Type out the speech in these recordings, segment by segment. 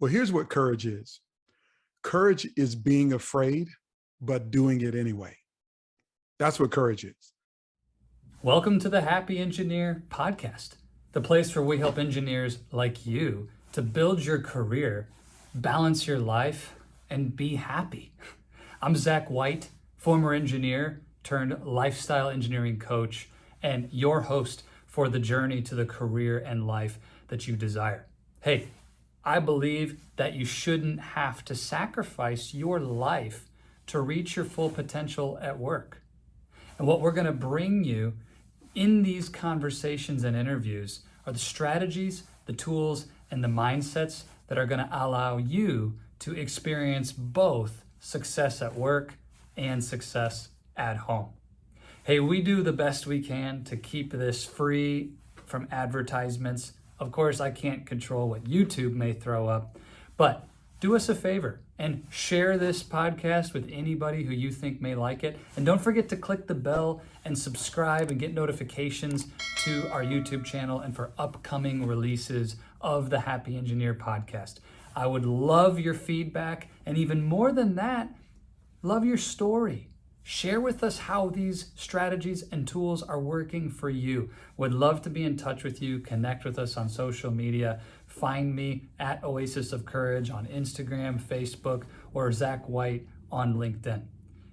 Well, here's what courage is. Courage is being afraid, but doing it anyway. That's what courage is. Welcome to the Happy Engineer podcast, the place where we help engineers like you to build your career, balance your life, and be happy. I'm Zach White, former engineer turned lifestyle engineering coach, and your host for the journey to the career and life that you desire. Hey, I believe that you shouldn't have to sacrifice your life to reach your full potential at work. And what we're going to bring you in these conversations and interviews are the strategies, the tools, and the mindsets that are going to allow you to experience both success at work and success at home. Hey, we do the best we can to keep this free from advertisements. Of course, I can't control what YouTube may throw up, but do us a favor and share this podcast with anybody who you think may like it. And don't forget to click the bell and subscribe and get notifications to our YouTube channel and for upcoming releases of the Happy Engineer podcast. I would love your feedback, and even more than that, love your story. Share with us how these strategies and tools are working for you. Would love to be in touch with you. Connect with us on social media. Find me at Oasis of Courage on Instagram, Facebook, or Zach White on LinkedIn.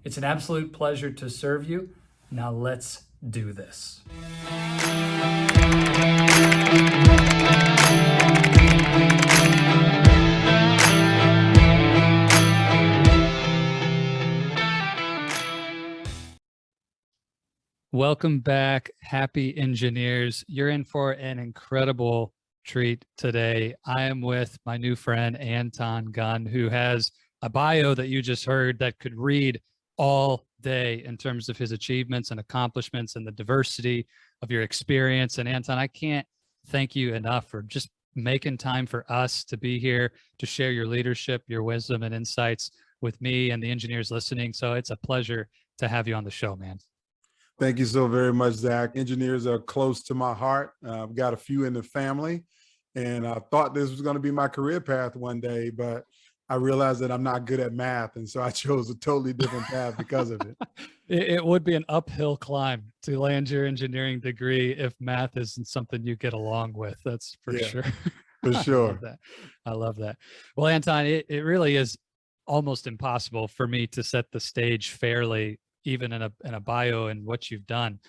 It's an absolute pleasure to serve you. Now let's do this. Welcome back, happy engineers. You're in for an incredible treat today. I am with my new friend, Anton Gunn, who has a bio that you just heard that could read all day in terms of his achievements and accomplishments and the diversity of your experience. And Anton, I can't thank you enough for just making time for us to be here to share your leadership, your wisdom and insights with me and the engineers listening. So it's a pleasure to have you on the show, man. Thank you so very much, Zach. Engineers are close to my heart. I've got a few in the family, and I thought this was going to be my career path one day, but I realized that I'm not good at math, and so I chose a totally different path because of it. It would be an uphill climb to land your engineering degree if math isn't something you get along with. That's for sure. For sure. I love that. Well, Anton, it really is almost impossible for me to set the stage fairly, even in a bio and what you've done.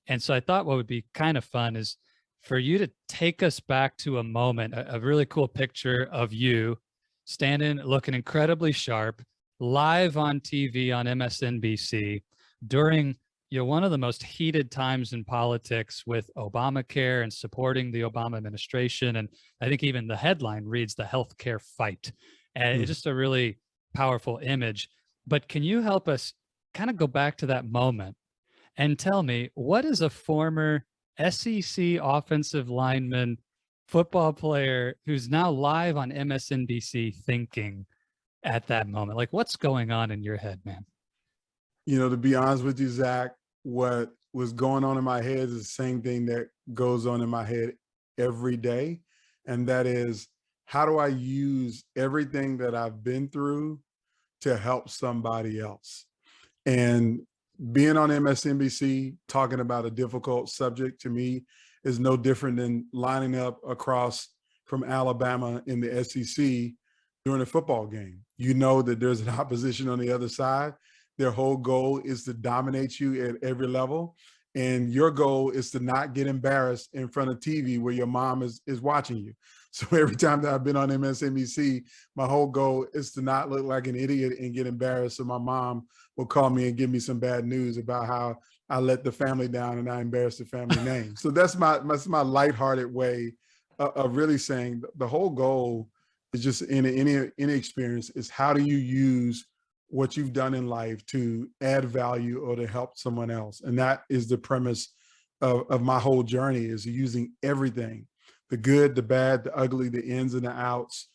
And so I thought what would be kind of fun is for you to take us back to a moment, a really cool picture of you standing, looking incredibly sharp, live on TV on MSNBC during one of the most heated times in politics with Obamacare and supporting the Obama administration. And I think even the headline reads the healthcare fight. And it's just a really powerful image. But can you help us kind of go back to that moment and tell me, what is a former SEC offensive lineman, football player who's now live on MSNBC thinking at that moment? Like, what's going on in your head, man? To be honest with you, Zach, what was going on in my head is the same thing that goes on in my head every day. And that is, how do I use everything that I've been through to help somebody else? And being on MSNBC, talking about a difficult subject, to me is no different than lining up across from Alabama in the SEC during a football game. You know that there's an opposition on the other side. Their whole goal is to dominate you at every level. And your goal is to not get embarrassed in front of TV where your mom is watching you. So every time that I've been on MSNBC, my whole goal is to not look like an idiot and get embarrassed. So my mom will call me and give me some bad news about how I let the family down and I embarrassed the family name. So that's my lighthearted way of really saying the whole goal is just in any experience is how do you use what you've done in life to add value or to help someone else. And that is the premise of my whole journey, is using everything, the good, the bad, the ugly, the ins and the outs,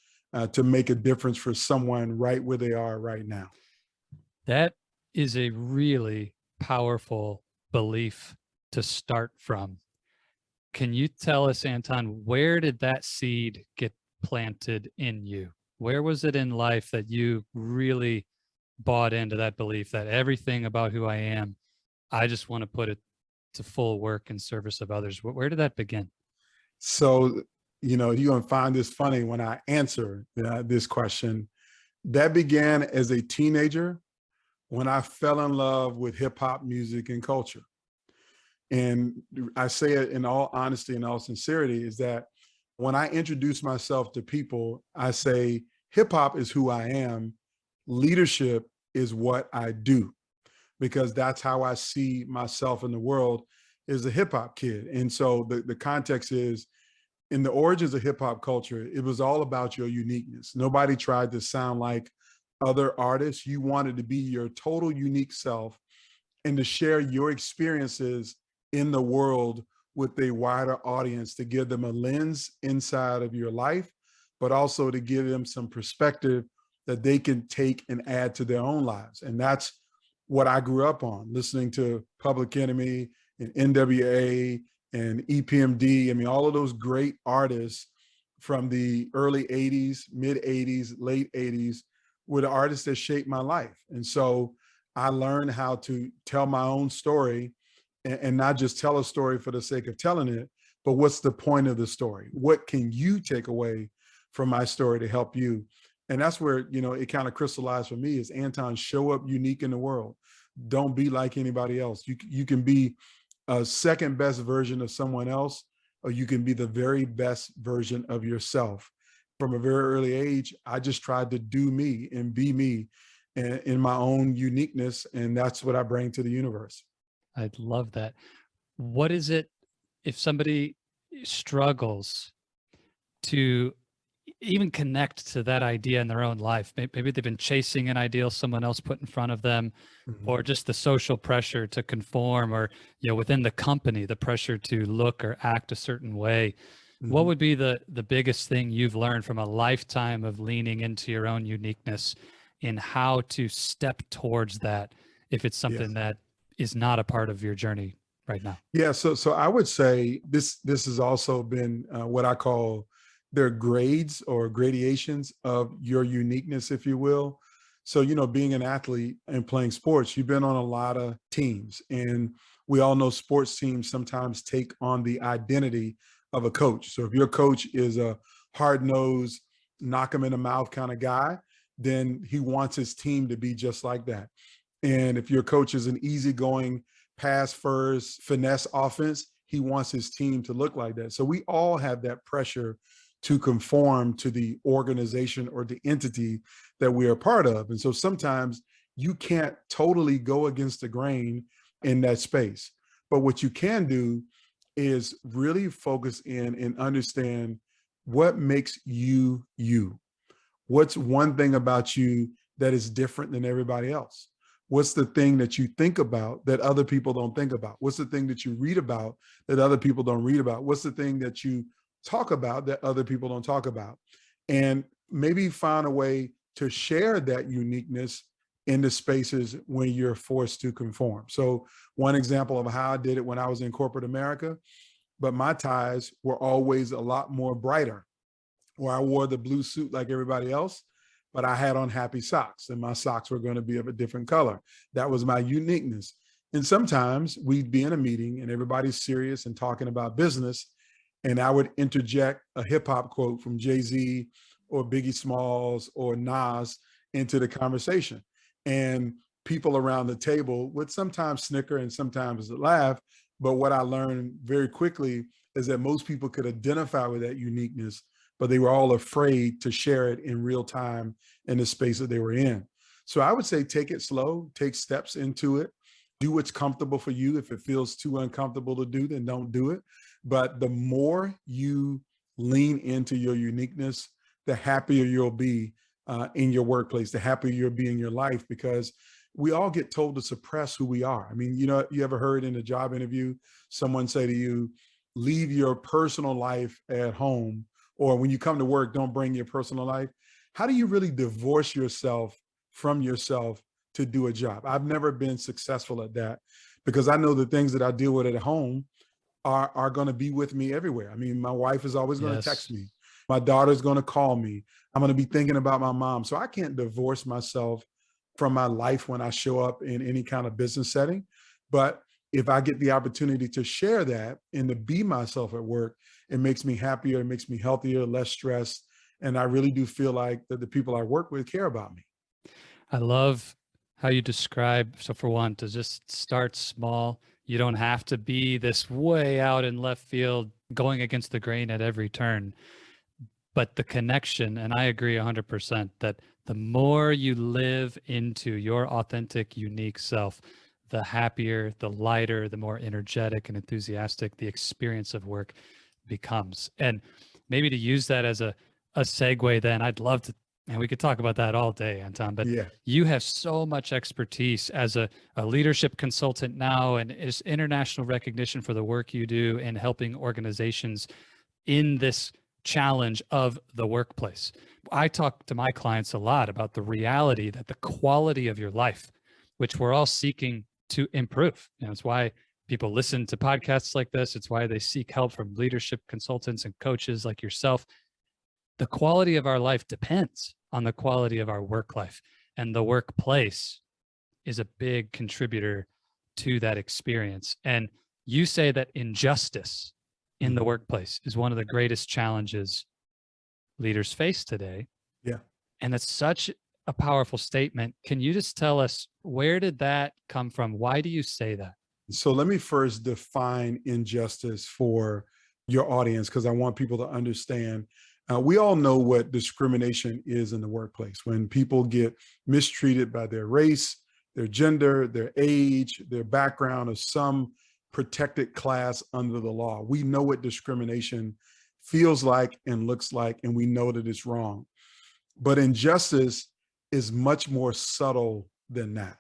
to make a difference for someone right where they are right now. That is a really powerful belief to start from. Can you tell us, Anton, where did that seed get planted in you? Where was it in life that you really bought into that belief that everything about who I am, I just want to put it to full work in service of others? Where did that begin? So, you're going to find this funny when I answer this question. That began as a teenager when I fell in love with hip hop music and culture. And I say it in all honesty and all sincerity, is that when I introduce myself to people, I say hip hop is who I am, leadership is what I do, because that's how I see myself in the world, as a hip hop kid. And so the context is, in the origins of hip hop culture, it was all about your uniqueness. Nobody tried to sound like other artists. You wanted to be your total unique self and to share your experiences in the world with a wider audience, to give them a lens inside of your life, but also to give them some perspective that they can take and add to their own lives. And that's what I grew up on, listening to Public Enemy and NWA and EPMD. I mean, all of those great artists from the early 80s, mid 80s, late 80s were the artists that shaped my life. And so I learned how to tell my own story, and not just tell a story for the sake of telling it, but what's the point of the story? What can you take away from my story to help you? And that's where, it kind of crystallized for me is, Anton, show up unique in the world. Don't be like anybody else. You can be a second best version of someone else, or you can be the very best version of yourself. From a very early age, I just tried to do me and be me in my own uniqueness. And that's what I bring to the universe. I'd love that. What is it if somebody struggles to even connect to that idea in their own life? Maybe they've been chasing an ideal someone else put in front of them, or just the social pressure to conform, or within the company, the pressure to look or act a certain way. What would be the biggest thing you've learned from a lifetime of leaning into your own uniqueness in how to step towards that, if it's something Yes. that is not a part of your journey right now? Yeah, so I would say this has also been what I call, their grades or gradations of your uniqueness, if you will. So, being an athlete and playing sports, you've been on a lot of teams, and we all know sports teams sometimes take on the identity of a coach. So if your coach is a hard-nosed, knock him in the mouth kind of guy, then he wants his team to be just like that. And if your coach is an easygoing, pass first, finesse offense, he wants his team to look like that. So we all have that pressure to conform to the organization or the entity that we are part of. And so sometimes you can't totally go against the grain in that space. But what you can do is really focus in and understand what makes you you. What's one thing about you that is different than everybody else? What's the thing that you think about that other people don't think about? What's the thing that you read about that other people don't read about? What's the thing that you talk about that other people don't talk about? And maybe find a way to share that uniqueness in the spaces when you're forced to conform. So one example of how I did it when I was in corporate America, but my ties were always a lot more brighter, where I wore the blue suit like everybody else, but I had on happy socks, and my socks were going to be of a different color. That was my uniqueness. And sometimes we'd be in a meeting and everybody's serious and talking about business, and I would interject a hip hop quote from Jay-Z or Biggie Smalls or Nas into the conversation. And people around the table would sometimes snicker and sometimes laugh. But what I learned very quickly is that most people could identify with that uniqueness, but they were all afraid to share it in real time in the space that they were in. So I would say take it slow, take steps into it, do what's comfortable for you. If it feels too uncomfortable to do, then don't do it. But the more you lean into your uniqueness, the happier you'll be in your workplace, the happier you'll be in your life, because we all get told to suppress who we are. I mean, you ever heard in a job interview, someone say to you, leave your personal life at home, or when you come to work, don't bring your personal life. How do you really divorce yourself from yourself to do a job? I've never been successful at that, because I know the things that I deal with at home are going to be with me everywhere. I mean, my wife is always going to text Yes. me. My daughter's going to call me. I'm going to be thinking about my mom. So I can't divorce myself from my life when I show up in any kind of business setting. But if I get the opportunity to share that and to be myself at work, it makes me happier, it makes me healthier, less stressed. And I really do feel like that the people I work with care about me. I love how you describe, so for one, to just start small. You don't have to be this way out in left field, going against the grain at every turn. But the connection, and I agree 100% that the more you live into your authentic, unique self, the happier, the lighter, the more energetic and enthusiastic the experience of work becomes. And maybe to use that as a segue, then I'd love to, and we could talk about that all day, Anton, but Yeah. you have so much expertise as a leadership consultant now, and is international recognition for the work you do in helping organizations in this challenge of the workplace. I talk to my clients a lot about the reality that the quality of your life, which we're all seeking to improve. You know, it's why people listen to podcasts like this. It's why they seek help from leadership consultants and coaches like yourself. The quality of our life depends on the quality of our work life, and the workplace is a big contributor to that experience. And you say that injustice in the workplace is one of the greatest challenges leaders face today. Yeah. And it's such a powerful statement. Can you just tell us, where did that come from? Why do you say that? So let me first define injustice for your audience, because I want people to understand. We all know what discrimination is in the workplace. When people get mistreated by their race, their gender, their age, their background, or some protected class under the law. We know what discrimination feels like and looks like, and we know that it's wrong. But injustice is much more subtle than that.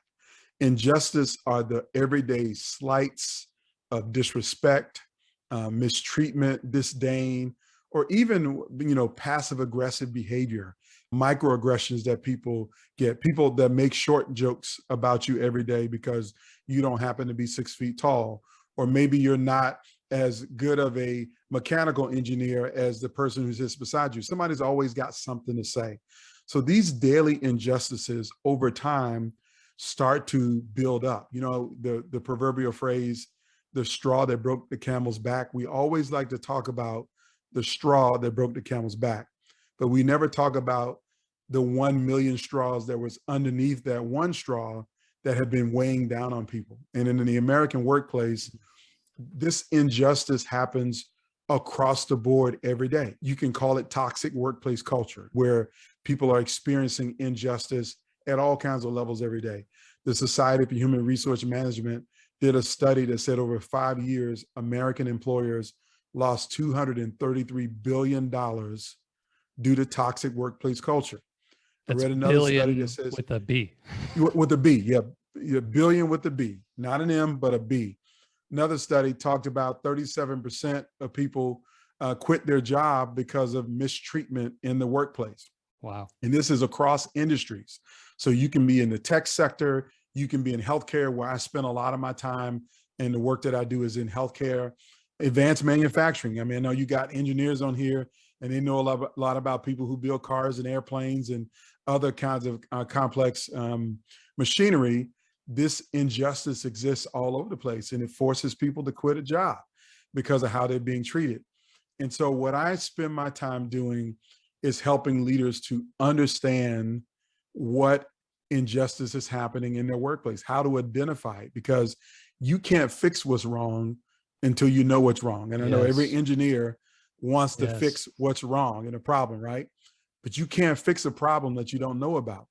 Injustice are the everyday slights of disrespect, mistreatment, disdain, or even, passive aggressive behavior, microaggressions that people get, people that make short jokes about you every day because you don't happen to be 6 feet tall, or maybe you're not as good of a mechanical engineer as the person who sits beside you. Somebody's always got something to say. So these daily injustices over time start to build up. The proverbial phrase, the straw that broke the camel's back. We always like to talk about the straw that broke the camel's back, but we never talk about the 1 million straws that was underneath that one straw that have been weighing down on people. And in the American workplace, this injustice happens across the board every day. You can call it toxic workplace culture, where people are experiencing injustice at all kinds of levels every day. The Society for Human Resource Management did a study that said over 5 years, American employers lost $233 billion due to toxic workplace culture. That's I read another study billion that says with a B. with a B, yeah, billion with a B, not an M, but a B. Another study talked about 37% of people quit their job because of mistreatment in the workplace. Wow. And this is across industries. So you can be in the tech sector, you can be in healthcare, where I spend a lot of my time, and the work that I do is in healthcare, advanced manufacturing. I mean, I know you got engineers on here, and they know a lot about people who build cars and airplanes and other kinds of complex machinery. This injustice exists all over the place, and it forces people to quit a job because of how they're being treated. And so what I spend my time doing is helping leaders to understand what injustice is happening in their workplace, how to identify it, because you can't fix what's wrong until you know what's wrong. And I know every engineer wants to fix what's wrong in a problem, right? But you can't fix a problem that you don't know about.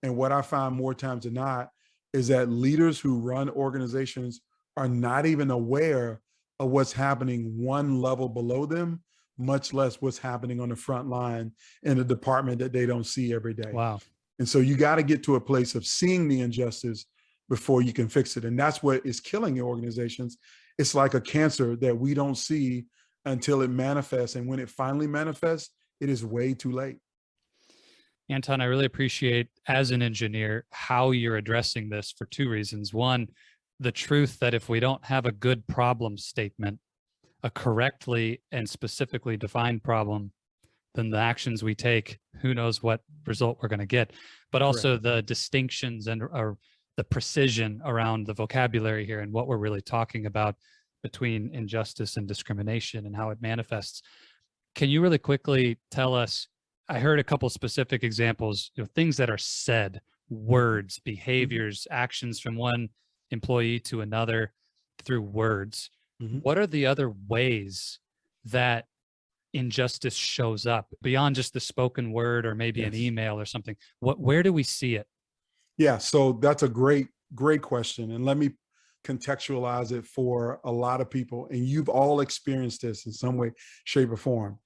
And what I find more times than not is that leaders who run organizations are not even aware of what's happening one level below them, much less what's happening on the front line in a department that they don't see every day. Wow. And so you got to get to a place of seeing the injustice before you can fix it. And that's what is killing your organizations. It's like a cancer that we don't see until it manifests. And when it finally manifests, it is way too late. Anton, I really appreciate, as an engineer, how you're addressing this for two reasons. One, the truth that if we don't have a good problem statement, a correctly and specifically defined problem, then the actions we take, who knows what result we're going to get. But Correct. also the distinctions and or the precision around the vocabulary here and what we're really talking about between injustice and discrimination and how it manifests. Can you really quickly tell us? I heard a couple specific examples, things that are said, words, behaviors, actions from one employee to another through words. Mhm. What are the other ways that injustice shows up beyond just the spoken word or maybe an Yes. email or something? Where do we see it? Yeah, so that's a great question. And let me contextualize it for a lot of people. And you've all experienced this in some way, shape, or form.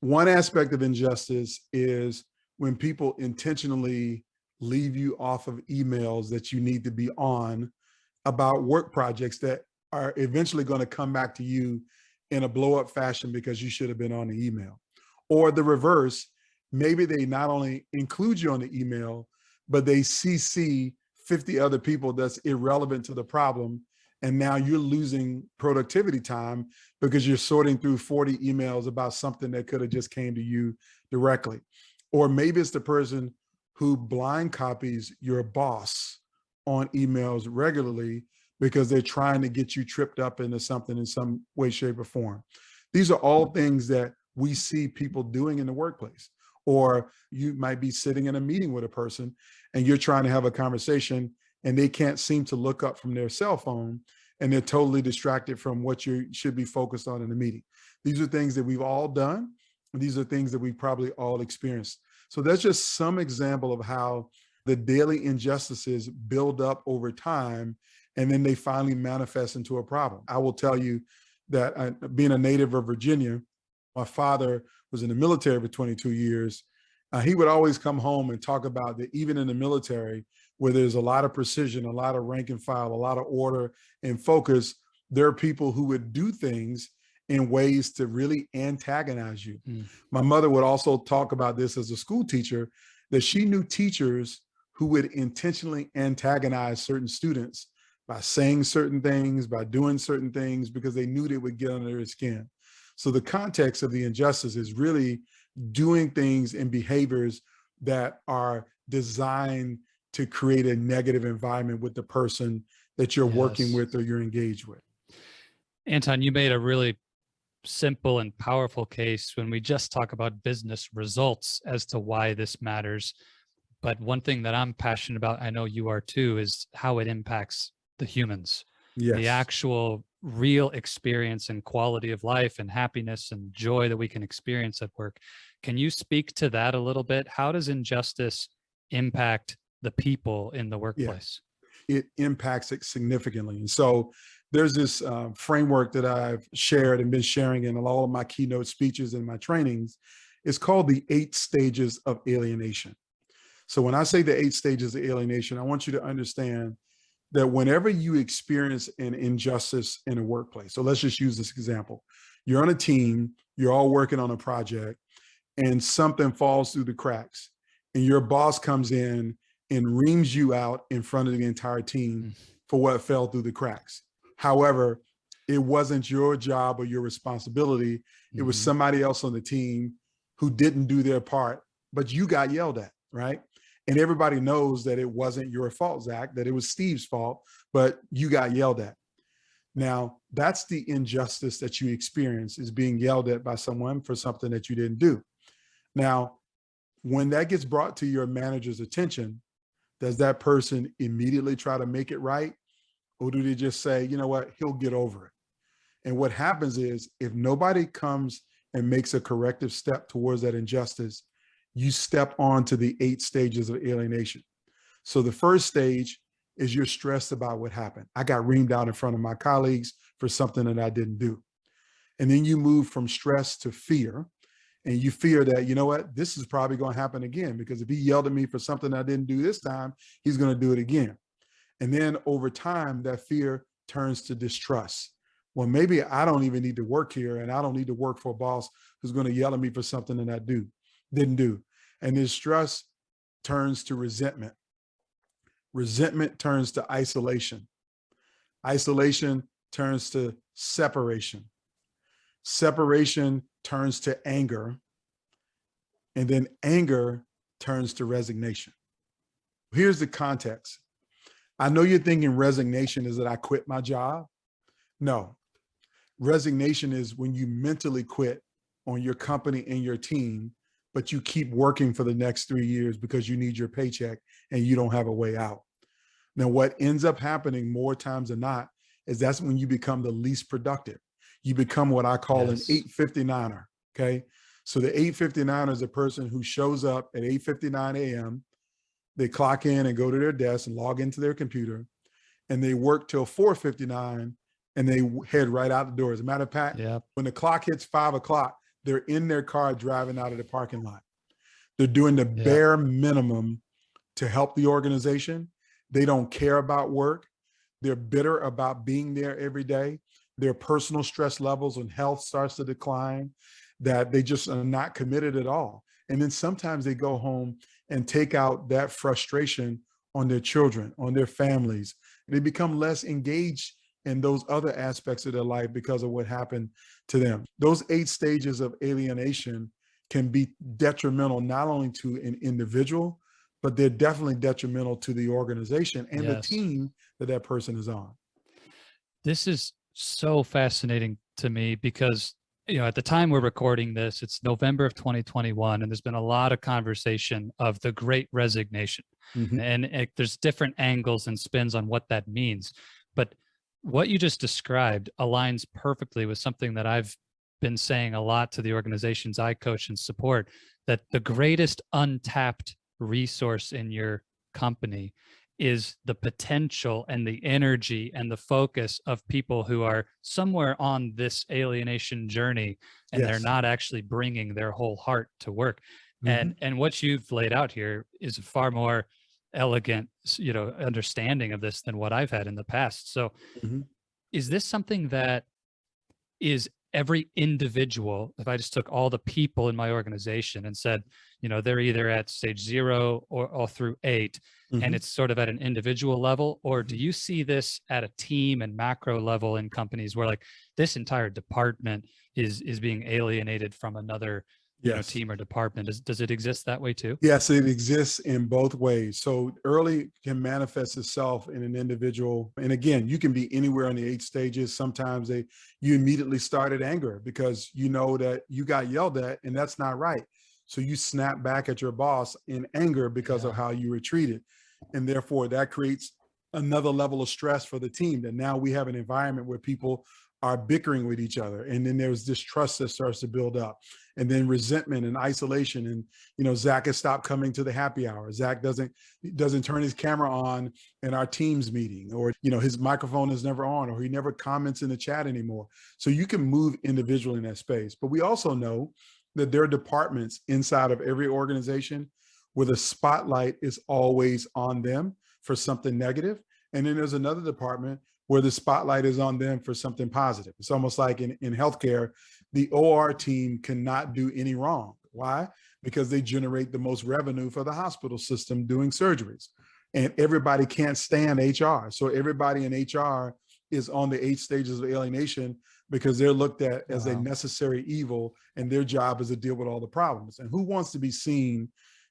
One aspect of injustice is when people intentionally leave you off of emails that you need to be on about work projects that are eventually going to come back to you in a blow up fashion because you should have been on the email. Or the reverse, maybe they not only include you on the email, but they CC 50 other people that's irrelevant to the problem. And now you're losing productivity time because you're sorting through 40 emails about something that could have just came to you directly. Or maybe it's the person who blind copies your boss on emails regularly because they're trying to get you tripped up into something in some way, shape, or form. These are all things that we see people doing in the workplace. Or you might be sitting in a meeting with a person and you're trying to have a conversation and they can't seem to look up from their cell phone and they're totally distracted from what you should be focused on in the meeting. These are things that we've all done. And these are things that we've probably all experienced. So that's just some example of how the daily injustices build up over time and then they finally manifest into a problem. I will tell you that being a native of Virginia, my father was in the military for 22 years. He would always come home and talk about that even in the military, where there's a lot of precision, a lot of rank and file, a lot of order and focus, there are people who would do things in ways to really antagonize you. My mother would also talk about this as a school teacher, that she knew teachers who would intentionally antagonize certain students by saying certain things, by doing certain things, because they knew they would get under their skin. So the context of the injustice is really doing things and behaviors that are designed to create a negative environment with the person that you're working with or you're engaged with. Anton, you made a really simple and powerful case when we just talk about business results as to why this matters. But one thing that I'm passionate about, I know you are too, is how it impacts the humans, the Yes. actual real experience and quality of life and happiness and joy that we can experience at work. Can you speak to that a little bit? How does injustice impact the people in the workplace? It impacts it significantly. And so there's this framework that I've shared and been sharing in all of my keynote speeches and my trainings. It's called the 8 stages of alienation. So when I say the 8 stages of alienation, I want you to understand that whenever you experience an injustice in a workplace, so let's just use this example. You're on a team, you're all working on a project, and something falls through the cracks, and your boss comes in and reams you out in front of the entire team for what fell through the cracks. However, it wasn't your job or your responsibility. It was somebody else on the team who didn't do their part, but you got yelled at, right? And everybody knows that it wasn't your fault, Zach, that it was Steve's fault, but you got yelled at. Now, that's the injustice that you experience, is being yelled at by someone for something that you didn't do. Now, when that gets brought to your manager's attention, does that person immediately try to make it right? Or do they just say, you know what, he'll get over it? And what happens is, if nobody comes and makes a corrective step towards that injustice, you step on to the 8 stages of alienation. So the first stage is you're stressed about what happened. I got reamed out in front of my colleagues for something that I didn't do. And then you move from stress to fear. And you fear that, you know what, this is probably going to happen again, because if he yelled at me for something I didn't do this time, he's going to do it again. And then over time, that fear turns to distrust. Well, maybe I don't even need to work here, and I don't need to work for a boss who's going to yell at me for something that I didn't do. And distrust turns to resentment. Resentment turns to isolation. Isolation turns to separation. Separation turns to anger. And then anger turns to resignation. Here's the context. I know you're thinking resignation is that I quit my job. No, resignation is when you mentally quit on your company and your team, but you keep working for the next 3 years because you need your paycheck and you don't have a way out. Now, what ends up happening more times than not is that's when you become the least productive. You become what I call an 859er, okay? So the 859er is a person who shows up at 8:59 a.m., they clock in and go to their desk and log into their computer, and they work till 4:59 and they head right out the door. As a matter of fact, when the clock hits 5 o'clock, they're in their car driving out of the parking lot. They're doing the bare minimum to help the organization. They don't care about work. They're bitter about being there every day. Their personal stress levels and health starts to decline, that they just are not committed at all. And then sometimes they go home and take out that frustration on their children, on their families. They become less engaged in those other aspects of their life because of what happened to them. Those 8 stages of alienation can be detrimental not only to an individual, but they're definitely detrimental to the organization and the team that that person is on. This is so fascinating to me because, you know, at the time we're recording this, it's November of 2021, and there's been a lot of conversation of the Great Resignation. And there's different angles and spins on what that means. But what you just described aligns perfectly with something that I've been saying a lot to the organizations I coach and support, that the greatest untapped resource in your company is the potential and the energy and the focus of people who are somewhere on this alienation journey, and they're not actually bringing their whole heart to work. And what you've laid out here is a far more elegant, you know, understanding of this than what I've had in the past. So is this something that is every individual, if I just took all the people in my organization and said, you know, they're either at stage 0 or through 8, and it's sort of at an individual level? Or do you see this at a team and macro level in companies where like this entire department is being alienated from another you know, team or department? Does it exist that way too? Yes, it exists in both ways. So early can manifest itself in an individual. And again, you can be anywhere in the 8 stages. Sometimes you immediately start at anger because you know that you got yelled at and that's not right. So you snap back at your boss in anger because of how you were treated. And therefore that creates another level of stress for the team, that now we have an environment where people are bickering with each other. And then there's distrust that starts to build up, and then resentment and isolation. And, you know, Zach has stopped coming to the happy hour. Zach doesn't turn his camera on in our team's meeting, or, you know, his microphone is never on, or he never comments in the chat anymore. So you can move individually in that space. But we also know that there are departments inside of every organization where the spotlight is always on them for something negative. And then there's another department where the spotlight is on them for something positive. It's almost like in healthcare, the OR team cannot do any wrong. Why? Because they generate the most revenue for the hospital system doing surgeries. And everybody can't stand HR. So everybody in HR is on the 8 stages of alienation because they're looked at as a necessary evil, and their job is to deal with all the problems. And who wants to be seen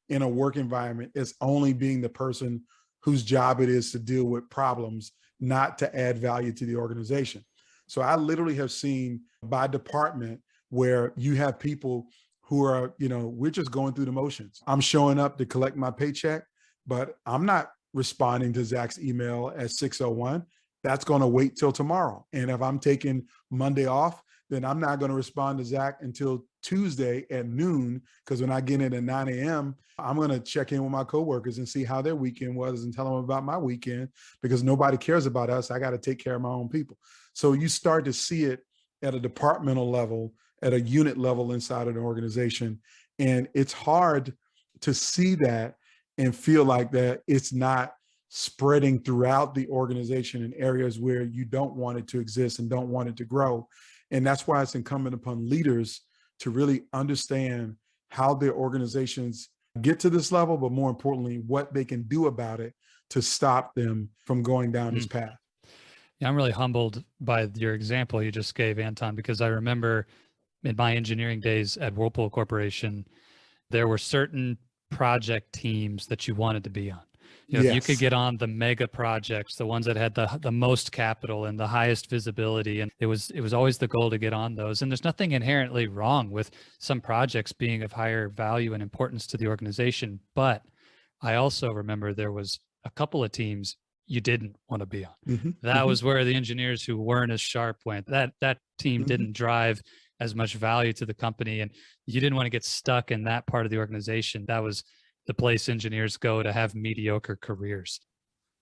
in a work environment as only being the person whose job it is to deal with problems, not to add value to the organization? So I literally have seen by department where you have people who are, you know, we're just going through the motions. I'm showing up to collect my paycheck, but I'm not responding to Zach's email at 6:01. That's going to wait till tomorrow. And if I'm taking Monday off, then I'm not going to respond to Zach until Tuesday at noon, because when I get in at 9 a.m., I'm going to check in with my coworkers and see how their weekend was and tell them about my weekend, because nobody cares about us. I got to take care of my own people. So you start to see it at a departmental level, at a unit level inside of an organization. And it's hard to see that and feel like that it's not spreading throughout the organization in areas where you don't want it to exist and don't want it to grow. And that's why it's incumbent upon leaders to really understand how their organizations get to this level, but more importantly, what they can do about it to stop them from going down this path. Yeah, I'm really humbled by your example you just gave, Anton, because I remember in my engineering days at Whirlpool Corporation, there were certain project teams that you wanted to be on. You know, if you could Yes. get on the mega projects, the ones that had the most capital and the highest visibility, and it was always the goal to get on those. And there's nothing inherently wrong with some projects being of higher value and importance to the organization. But I also remember there was a couple of teams you didn't want to be on. Mhm, That mhm, was where the engineers who weren't as sharp went. That team mhm. didn't drive as much value to the company, and you didn't want to get stuck in that part of the organization. That was the place engineers go to have mediocre careers.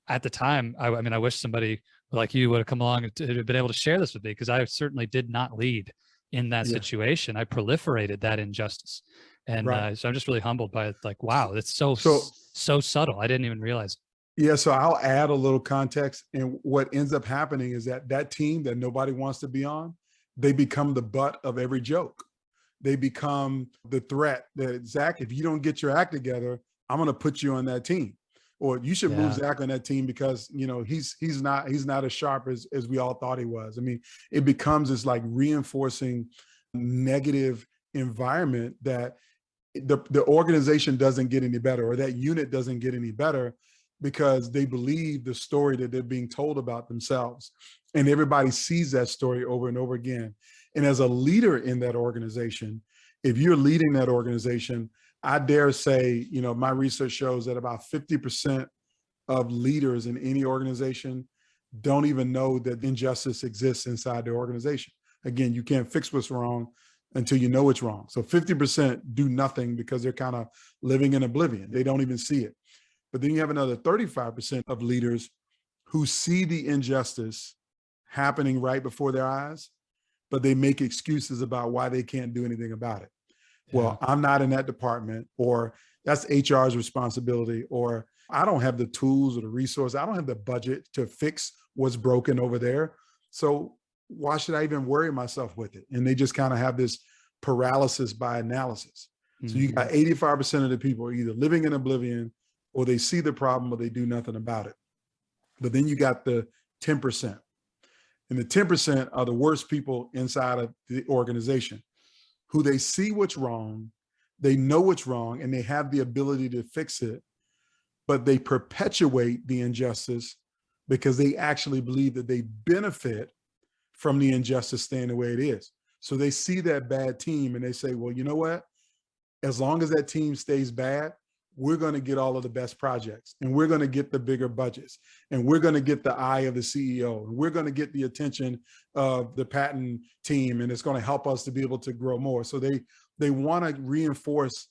At the time, I mean, I wish somebody like you would have come along and have been able to share this with me, because I certainly did not lead in that Yeah, situation. I proliferated that injustice. And right. so I'm just really humbled by it. Like, S wow, it's so, so so subtle. I didn't even realize. yeah, so I'll add a little context, and what ends up happening is that that team that nobody wants to be on, they become the butt of every joke. They become the threat that, Zach, if you don't get your act together, I'm going to put you on that team, or you should move Yeah. Zach on that team because he's not as sharp as we all thought he was. I mean, it becomes this like reinforcing negative environment that the organization doesn't get any better, or that unit doesn't get any better, because they believe the story that they're being told about themselves, and everybody sees that story over and over again. And as a leader in that organization, if you're leading that organization, I dare say, my research shows that about 50% of leaders in any organization don't even know that injustice exists inside their organization. Again, you can't fix what's wrong until you know it's wrong. So 50% do nothing because they're kind of living in oblivion. They don't even see it. But then you have another 35% of leaders who see the injustice happening right before their eyes, but they make excuses about why they can't do anything about it. Yeah. Well, I'm not in that department, or that's HR's responsibility, or I don't have the tools or the resource. I don't have the budget to fix what's broken over there. So why should I even worry myself with it? And they just kind of have this paralysis by analysis. So you got 85% of the people are either living in oblivion, or they see the problem, or they do nothing about it. But then you got the 10%. And the 10% are the worst people inside of the organization, who they see what's wrong, they know what's wrong, and they have the ability to fix it, but they perpetuate the injustice because they actually believe that they benefit from the injustice staying the way it is. So they see that bad team and they say, well, you know what? As long as that team stays bad, we're going to get all of the best projects, and we're going to get the bigger budgets, and we're going to get the eye of the CEO, and we're going to get the attention of the patent team, and it's going to help us to be able to grow more. So they want to reinforce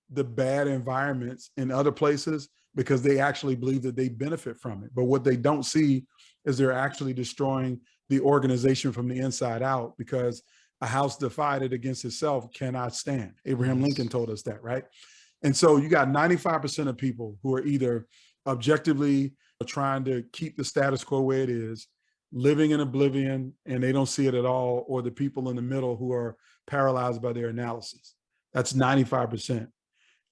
the bad environments in other places because they actually believe that they benefit from it. But what they don't see is they're actually destroying the organization from the inside out, because a house divided against itself cannot stand. Abraham Lincoln told us that, right? And so you got 95% of people who are either objectively trying to keep the status quo where it is, living in oblivion, and they don't see it at all, or the people in the middle who are paralyzed by their analysis. That's 95%.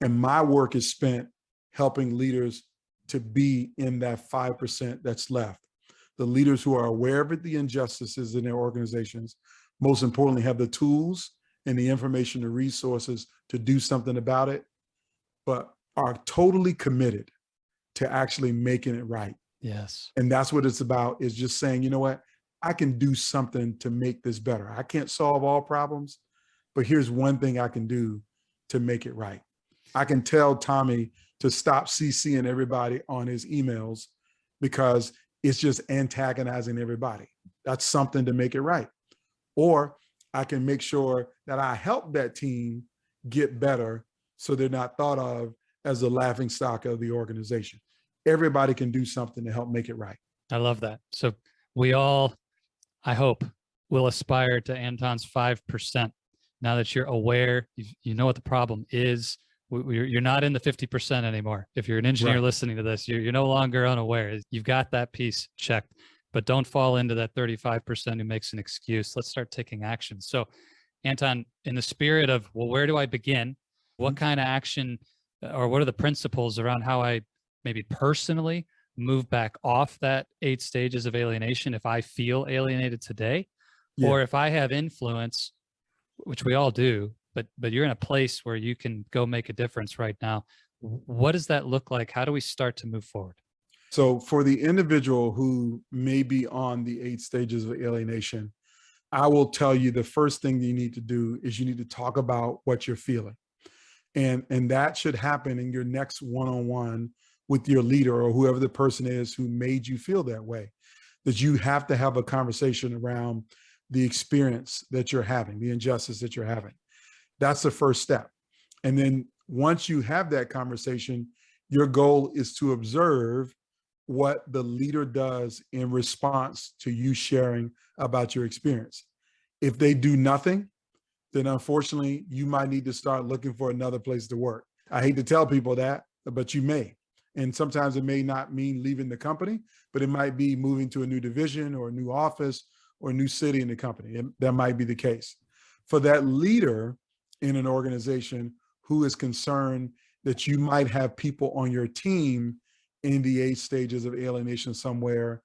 And my work is spent helping leaders to be in that 5% that's left. The leaders who are aware of the injustices in their organizations, most importantly, have the tools and the information, the resources to do something about it, but are totally committed to actually making it right. Yes. And that's what it's about, is just saying, you know what, I can do something to make this better. I can't solve all problems, but here's one thing I can do to make it right. I can tell Tommy to stop CCing everybody on his emails because it's just antagonizing everybody. That's something to make it right. Or I can make sure that I help that team get better so they're not thought of as the laughing stock of the organization. Everybody can do something to help make it right. I love that. So we all, I hope, will aspire to Anton's 5%. Now that you're aware, you know what the problem is. You're not in the 50% anymore. If you're an engineer Right. listening to this, you're no longer unaware. You've got that piece checked, but don't fall into that 35% who makes an excuse. Let's start taking action. So Anton, in the spirit of, well, where do I begin? What kind of action, or what are the principles around how I maybe personally move back off that 8 stages of alienation if I feel alienated today? Yeah. Or if I have influence, which we all do, but you're in a place where you can go make a difference right now. What does that look like? How do we start to move forward? So for the individual who may be on the 8 stages of alienation, I will tell you the first thing you need to do is you need to talk about what you're feeling. And that should happen in your next one-on-one with your leader or whoever the person is who made you feel that way. That you have to have a conversation around the experience that you're having, the injustice that you're having. That's the first step. And then once you have that conversation, your goal is to observe what the leader does in response to you sharing about your experience. If they do nothing, then unfortunately, you might need to start looking for another place to work. I hate to tell people that, but you may. And sometimes it may not mean leaving the company, but it might be moving to a new division or a new office or a new city in the company. That might be the case. For that leader in an organization who is concerned that you might have people on your team in the 8 stages of alienation somewhere,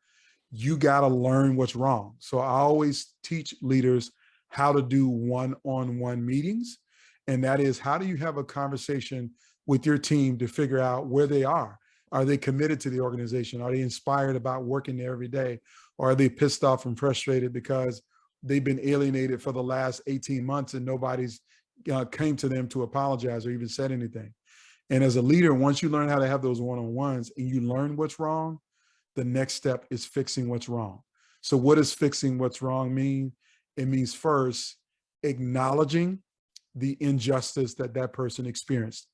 you got to learn what's wrong. So I always teach leaders how to do one-on-one meetings. And that is, how do you have a conversation with your team to figure out where they are? Are they committed to the organization? Are they inspired about working there every day? Or are they pissed off and frustrated because they've been alienated for the last 18 months and nobody's came to them to apologize or even said anything? And as a leader, once you learn how to have those one-on-ones and you learn what's wrong, the next step is fixing what's wrong. So what does fixing what's wrong mean? It means first acknowledging the injustice that that person experienced.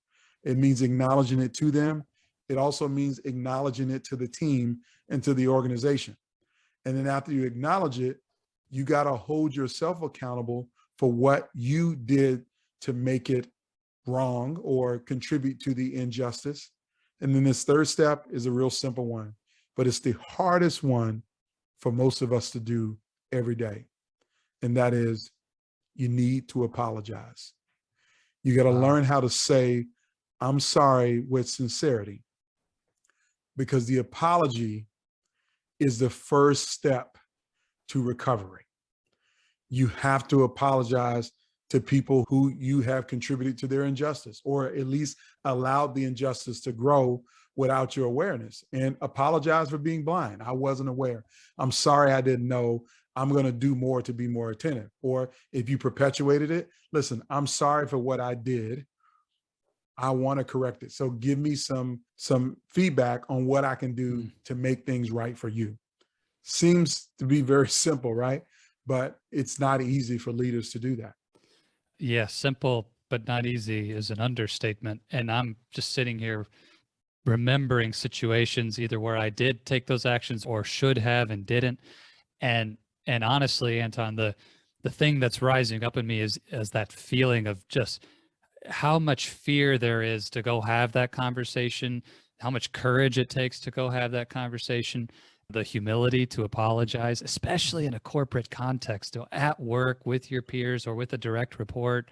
It means acknowledging it to them. It also means acknowledging it to the team and to the organization. And then after you acknowledge it, you got to hold yourself accountable for what you did to make it wrong or contribute to the injustice. And then this third step is a real simple one, but it's the hardest one for most of us to do every day. And that is, you need to apologize. You got to learn how to say, I'm sorry with sincerity, because the apology is the first step to recovery. You have to apologize to people who you have contributed to their injustice, or at least allowed the injustice to grow without your awareness. And apologize for being blind. I wasn't aware. I'm sorry I didn't know. I'm going to do more to be more attentive. Or if you perpetuated it, listen, I'm sorry for what I did. I want to correct it. So give me some feedback on what I can do to make things right for you. Seems to be very simple, right? But it's not easy for leaders to do that. Yeah, simple but not easy is an understatement. And I'm just sitting here remembering situations either where I did take those actions or should have and didn't. And honestly, Anton, the thing that's rising up in me is that feeling of just how much fear there is to go have that conversation, how much courage it takes to go have that conversation, the humility to apologize, especially in a corporate context, at work with your peers or with a direct report.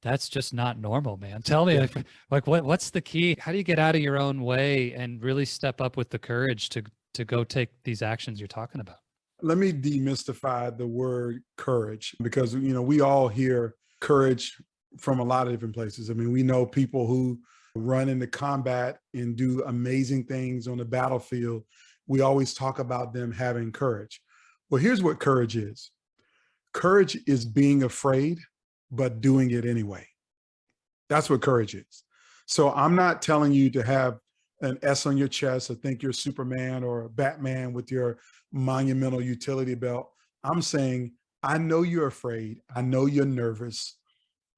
That's just not normal, man. Tell me, like what's the key? How do you get out of your own way and really step up with the courage to go take these actions you're talking about? Let me demystify the word courage, because we all hear courage from a lot of different places. I mean, we know people who run into combat and do amazing things on the battlefield. We always talk about them having courage. Well, here's what courage is. Courage is being afraid, but doing it anyway. That's what courage is. So I'm not telling you to have an S on your chest or think you're Superman or Batman with your monumental utility belt. I'm saying, I know you're afraid. I know you're nervous,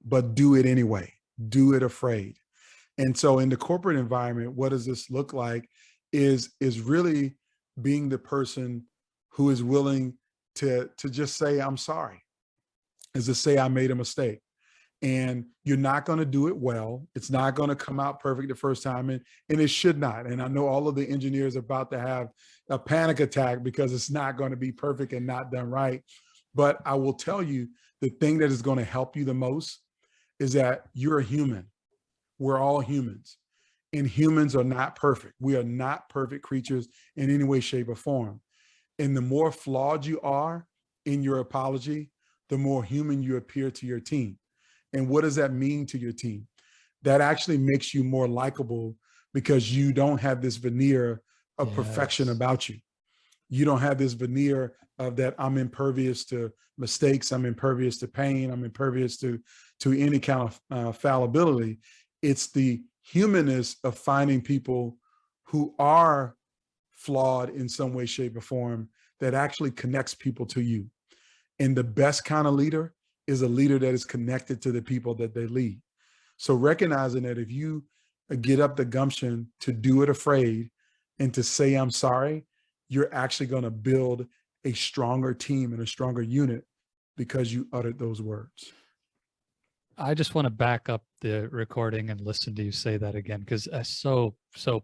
but do it anyway. Do it afraid. And so in the corporate environment, what does this look like is really being the person who is willing to just say, I'm sorry, is to say, I made a mistake. And you're not going to do it well. It's not going to come out perfect the first time, and it should not. And I know all of the engineers are about to have a panic attack because it's not going to be perfect and not done right. But I will tell you, the thing that is going to help you the most is that you're a human. We're all humans, and humans are not perfect. We are not perfect creatures in any way, shape, or form. And the more flawed you are in your apology, the more human you appear to your team. And what does that mean to your team? That actually makes you more likable because you don't have this veneer of perfection Yes. about you. You don't have this veneer of that I'm impervious to mistakes, I'm impervious to pain, I'm impervious to any kind of fallibility. It's the humanness of finding people who are flawed in some way, shape, or form that actually connects people to you. And the best kind of leader is a leader that is connected to the people that they lead. So recognizing that if you get up the gumption to do it afraid and to say, I'm sorry, you're actually going to build a stronger team and a stronger unit because you uttered those words. I just want to back up the recording and listen to you say that again, because that's so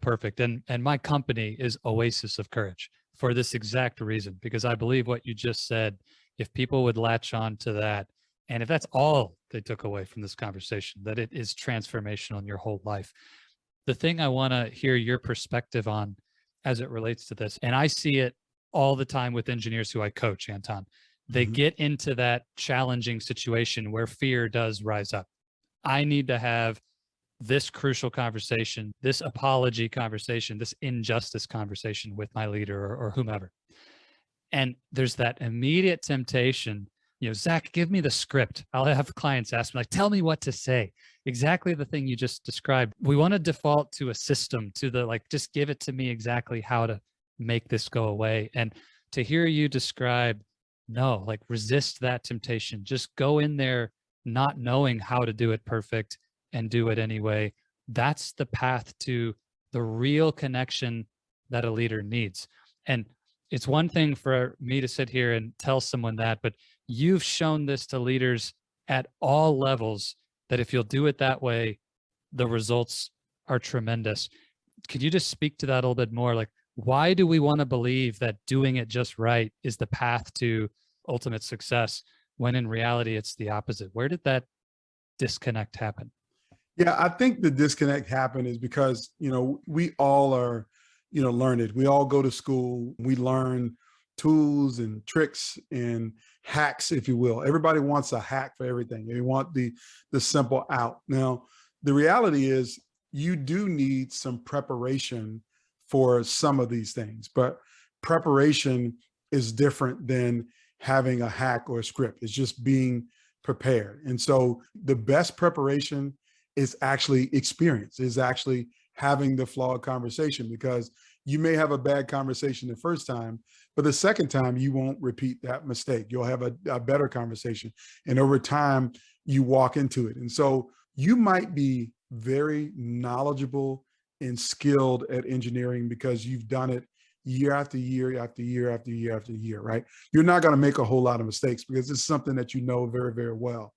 perfect. And my company is Oasis of Courage for this exact reason, because I believe what you just said, if people would latch on to that, and if that's all they took away from this conversation, that it is transformational in your whole life. The thing I want to hear your perspective on as it relates to this, and I see it all the time with engineers who I coach, Anton. They get into that challenging situation where fear does rise up. I need to have this crucial conversation, this apology conversation, this injustice conversation with my leader or whomever. And there's that immediate temptation, Zach, give me the script. I'll have clients ask me, like, tell me what to say. Exactly the thing you just described. We want to default to a system, to the, like, just give it to me exactly how to make this go away. And to hear you describe, no, like, resist that temptation. Just go in there not knowing how to do it perfect and do it anyway. That's the path to the real connection that a leader needs. And it's one thing for me to sit here and tell someone that, but you've shown this to leaders at all levels, that if you'll do it that way, the results are tremendous. Could you just speak to that a little bit more? Like, why do we want to believe that doing it just right is the path to ultimate success, when in reality it's the opposite? Where did that disconnect happen? Yeah, I think the disconnect happened is because, we all are, learned. We all go to school. We learn tools and tricks and hacks, if you will. Everybody wants a hack for everything. They want the simple out. Now, the reality is you do need some preparation for some of these things, but preparation is different than having a hack or a script. It's just being prepared. And so the best preparation is actually experience, is actually having the flawed conversation, because you may have a bad conversation the first time, but the second time you won't repeat that mistake. You'll have a better conversation. And over time, you walk into it. And so you might be very knowledgeable and skilled at engineering because you've done it year after year after year after year after year, right? You're not going to make a whole lot of mistakes because it's something that you know very, very well.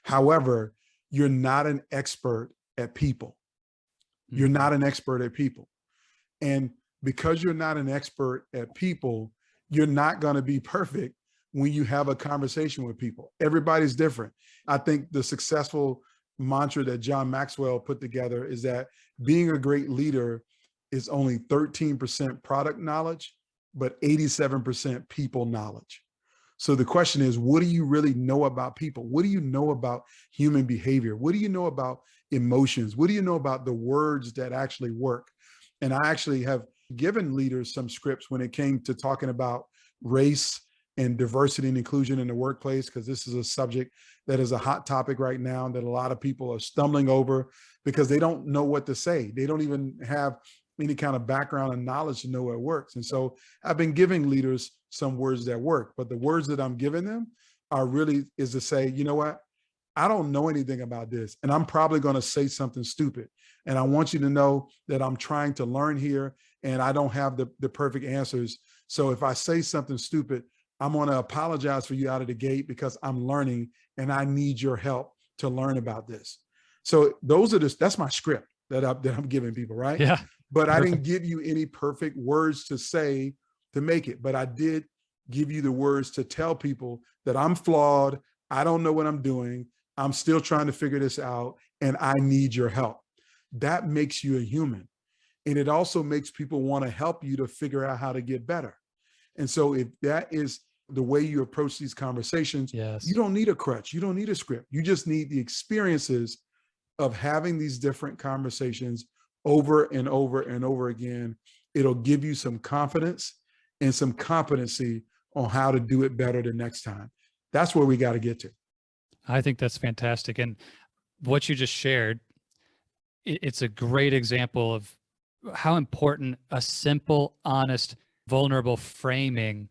However, you're not an expert at people. You're not an expert at people. And because you're not an expert at people, you're not going to be perfect when you have a conversation with people. Everybody's different. I think the successful mantra that John Maxwell put together is that being a great leader is only 13% product knowledge, but 87% people knowledge. So the question is, what do you really know about people? What do you know about human behavior? What do you know about emotions? What do you know about the words that actually work? And I actually have given leaders some scripts when it came to talking about race and diversity and inclusion in the workplace, because this is a subject that is a hot topic right now that a lot of people are stumbling over because they don't know what to say. They don't even have any kind of background and knowledge to know it works. And so I've been giving leaders some words that work, but the words that I'm giving them are really is to say, you know what? I don't know anything about this, and I'm probably going to say something stupid. And I want you to know that I'm trying to learn here, and I don't have the perfect answers. So if I say something stupid, I'm going to apologize for you out of the gate because I'm learning and I need your help to learn about this. So that's my script that I'm giving people, right? Yeah. But Perfect. I didn't give you any perfect words to say to make it, but I did give you the words to tell people that I'm flawed. I don't know what I'm doing. I'm still trying to figure this out, and I need your help. That makes you a human. And it also makes people want to help you to figure out how to get better. And so if that is the way you approach these conversations, Yes. you don't need a crutch. You don't need a script. You just need the experiences of having these different conversations over and over and over again. It'll give you some confidence and some competency on how to do it better the next time. That's where we got to get to. I think that's fantastic. And what you just shared, it's a great example of how important a simple, honest, vulnerable framing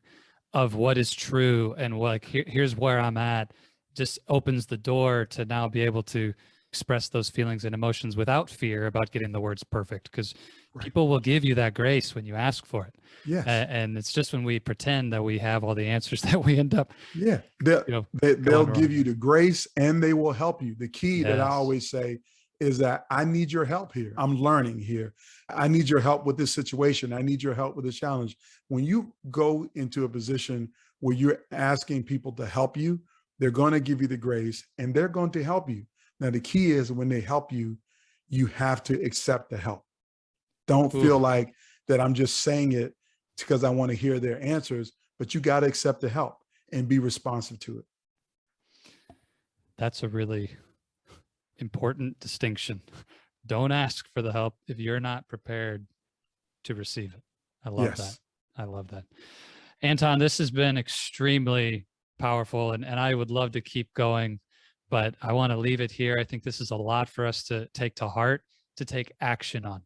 of what is true and like here's where I'm at just opens the door to now be able to express those feelings and emotions without fear about getting the words perfect, because people will give you that grace when you ask for it. Yes. And it's just when we pretend that we have all the answers that we end up they'll give you the grace and they will help you. The key that I always say is that I need your help here. I'm learning here. I need your help with this situation. I need your help with this challenge. When you go into a position where you're asking people to help you, they're going to give you the grace and they're going to help you. Now, the key is when they help you, you have to accept the help. Don't feel like that I'm just saying it because I want to hear their answers, but you got to accept the help and be responsive to it. That's a really important distinction. Don't ask for the help if you're not prepared to receive it. I love that. I love that. Anton, this has been extremely powerful and I would love to keep going, but I want to leave it here. I think this is a lot for us to take to heart, to take action on,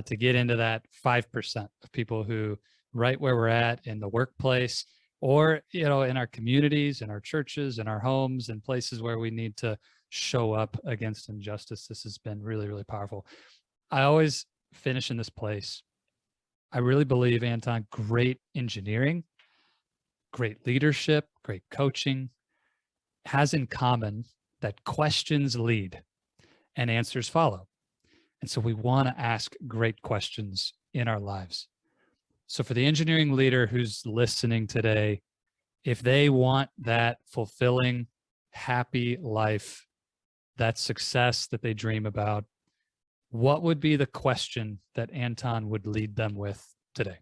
to get into that 5% of people who right where we're at in the workplace or, in our communities, in our churches, in our homes, and places where we need to show up against injustice. This has been really, really powerful. I always finish in this place. I really believe, Anton, great engineering, great leadership, great coaching has in common that questions lead and answers follow. And so we want to ask great questions in our lives. So for the engineering leader who's listening today, if they want that fulfilling, happy life, that success that they dream about, what would be the question that Anton would lead them with today?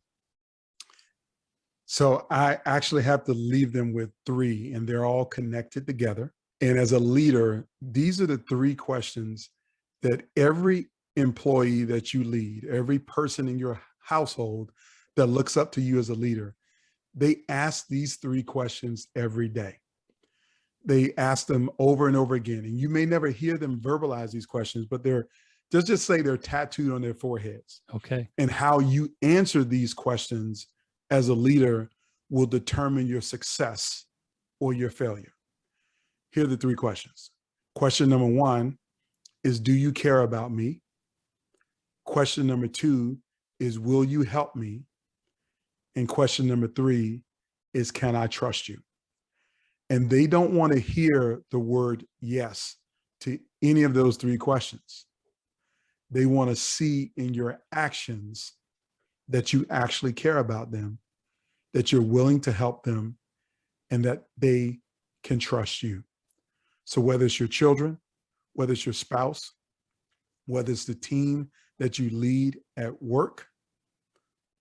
So I actually have to leave them with 3, and they're all connected together. And as a leader, these are the 3 questions that every employee that you lead, every person in your household that looks up to you as a leader, they ask these 3 questions every day. They ask them over and over again. And you may never hear them verbalize these questions, but let's just say they're tattooed on their foreheads. Okay. And how you answer these questions as a leader will determine your success or your failure. Here are the 3 questions. Question number 1 is, do you care about me? Question number 2 is, will you help me? And question number 3 is, can I trust you? And they don't want to hear the word yes to any of those 3 questions. They want to see in your actions that you actually care about them, that you're willing to help them, and that they can trust you. So whether it's your children, whether it's your spouse, whether it's the team that you lead at work,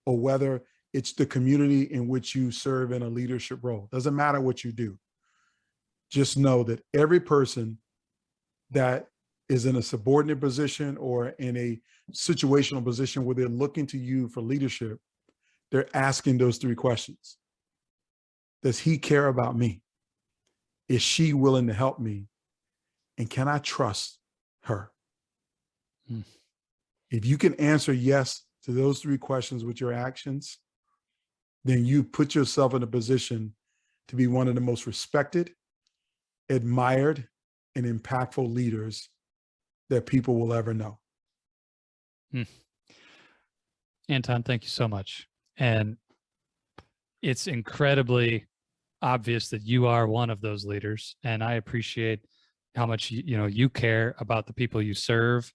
or whether it's the community in which you serve in a leadership role, doesn't matter what you do. Just know that every person that is in a subordinate position or in a situational position where they're looking to you for leadership, they're asking those 3 questions. Does he care about me? Is she willing to help me? And can I trust her? If you can answer yes to those 3 questions with your actions, then you put yourself in a position to be one of the most respected, admired, and impactful leaders that people will ever know. Anton, thank you so much. And it's incredibly obvious that you are one of those leaders. And I appreciate how much you care about the people you serve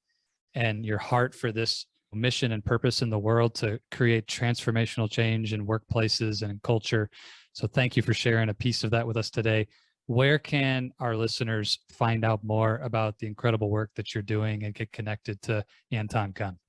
and your heart for this mission and purpose in the world to create transformational change in workplaces and in culture. So thank you for sharing a piece of that with us today. Where can our listeners find out more about the incredible work that you're doing and get connected to Anton Gunn?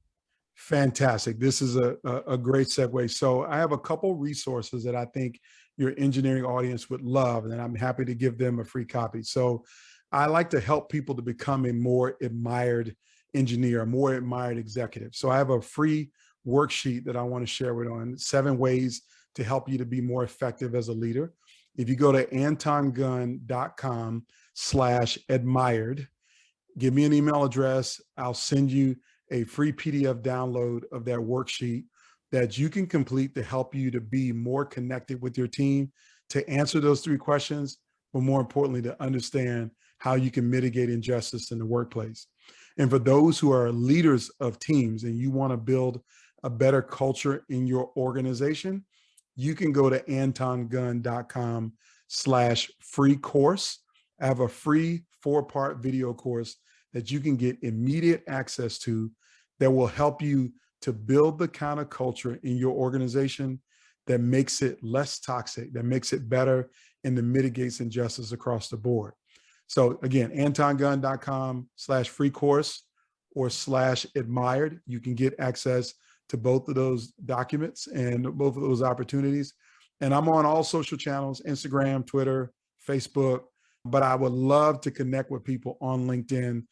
Fantastic. This is a great segue. So I have a couple resources that I think your engineering audience would love, and then I'm happy to give them a free copy. So I like to help people to become a more admired engineer, a more admired executive. So I have a free worksheet that I want to share with you on 7 ways to help you to be more effective as a leader. If you go to antongunn.com/admired, give me an email address. I'll send you a free PDF download of that worksheet that you can complete to help you to be more connected with your team, to answer those 3 questions, but more importantly, to understand how you can mitigate injustice in the workplace. And for those who are leaders of teams and you want to build a better culture in your organization, you can go to antongunn.com/free course. I have a free 4-part video course that you can get immediate access to that will help you to build the kind of culture in your organization that makes it less toxic, that makes it better, and that mitigates injustice across the board. So again, antongunn.com/free course or /admired. You can get access to both of those documents and both of those opportunities. And I'm on all social channels, Instagram, Twitter, Facebook, but I would love to connect with people on LinkedIn.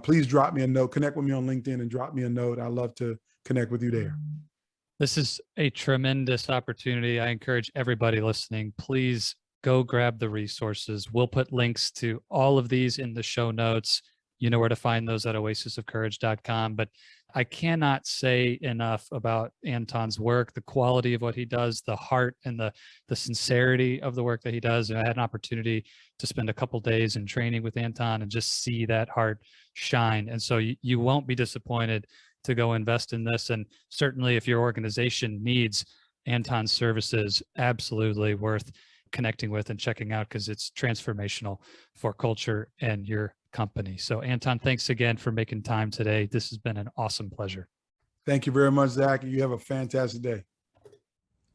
Please drop me a note, connect with me on LinkedIn and drop me a note. I'd love to connect with you there. This is a tremendous opportunity. I encourage everybody listening, please go grab the resources. We'll put links to all of these in the show notes. You know where to find those at oasisofcourage.com. But I cannot say enough about Anton's work, the quality of what he does, the heart and the sincerity of the work that he does. And I had an opportunity to spend a couple days in training with Anton and just see that heart shine. And so you won't be disappointed to go invest in this. And certainly if your organization needs Anton's services, absolutely worth connecting with and checking out, because it's transformational for culture and your company. So Anton, thanks again for making time today. This has been an awesome pleasure. Thank you very much, Zach. You have a fantastic day.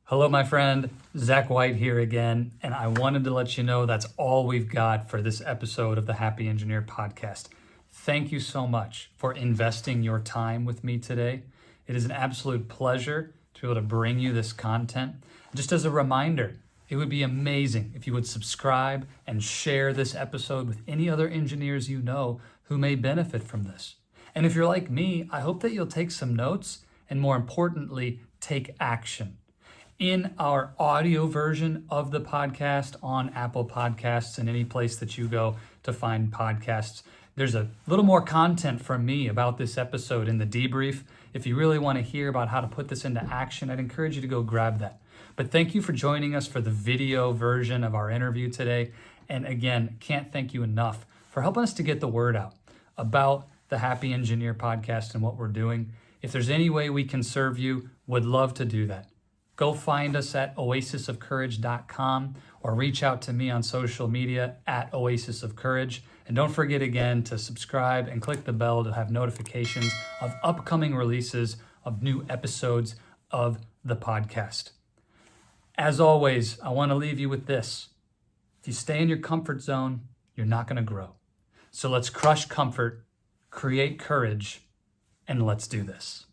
Hello, my friend. Zach White here again. And I wanted to let you know that's all we've got for this episode of the Happy Engineer podcast. Thank you so much for investing your time with me today. It is an absolute pleasure to be able to bring you this content. Just as a reminder, it would be amazing if you would subscribe and share this episode with any other engineers you know who may benefit from this. And if you're like me, I hope that you'll take some notes and, more importantly, take action. In our audio version of the podcast on Apple Podcasts and any place that you go to find podcasts, there's a little more content from me about this episode in the debrief. If you really want to hear about how to put this into action, I'd encourage you to go grab that. But thank you for joining us for the video version of our interview today. And again, can't thank you enough for helping us to get the word out about the Happy Engineer podcast and what we're doing. If there's any way we can serve you, would love to do that. Go find us at oasisofcourage.com or reach out to me on social media at Oasis of Courage. And don't forget again to subscribe and click the bell to have notifications of upcoming releases of new episodes of the podcast. As always, I want to leave you with this. If you stay in your comfort zone, you're not going to grow. So let's crush comfort, create courage, and let's do this.